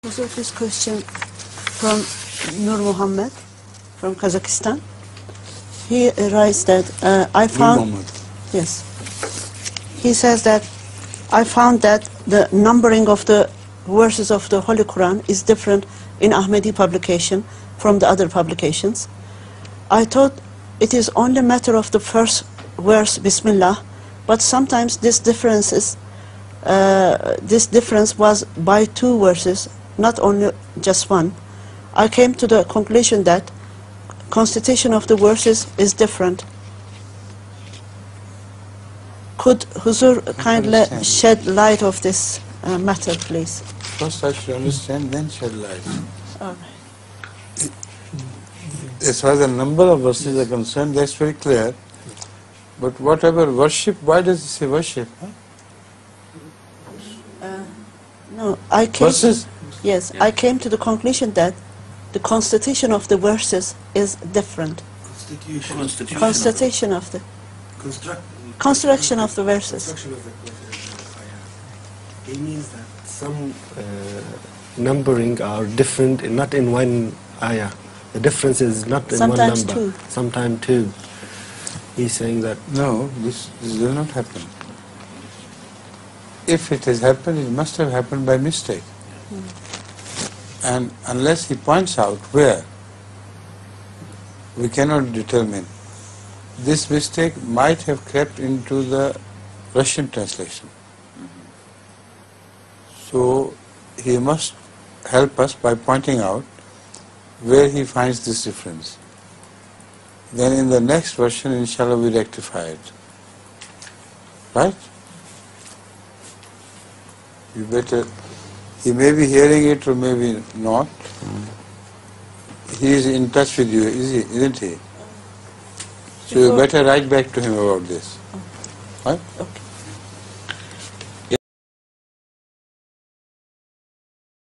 Also, this question from Nur Muhammad from Kazakhstan. He writes that I found. Yes. He says that I found that the numbering of the verses of the Holy Quran is different in Ahmadi publication from the other publications. I thought it is only a matter of the first verse, Bismillah, but sometimes this difference was by two verses, not only just one. I came to the conclusion that constitution of the verses is different. Could Huzur kindly shed light of this matter, please? First I should understand, then shed light. All right. As far as the number of verses are concerned, that's very clear. But whatever worship, why does it say worship? Huh? No, I came. Verses? Yes, I came to the conclusion that the constitution of the verses is different. Constitution of the construction of the verses. It means that some numbering are different, not in one ayah. The difference is not in Sometimes one number. Two. Sometimes two. He's saying that. No, this does not happen. If it has happened, it must have happened by mistake. And unless he points out where, we cannot determine. This mistake might have crept into the Russian translation. So he must help us by pointing out where he finds this difference. Then in the next version, inshallah, we rectify it. Right? You better, he may be hearing it or maybe not. He is in touch with you, isn't he? So you better write back to him about this. Right? Okay.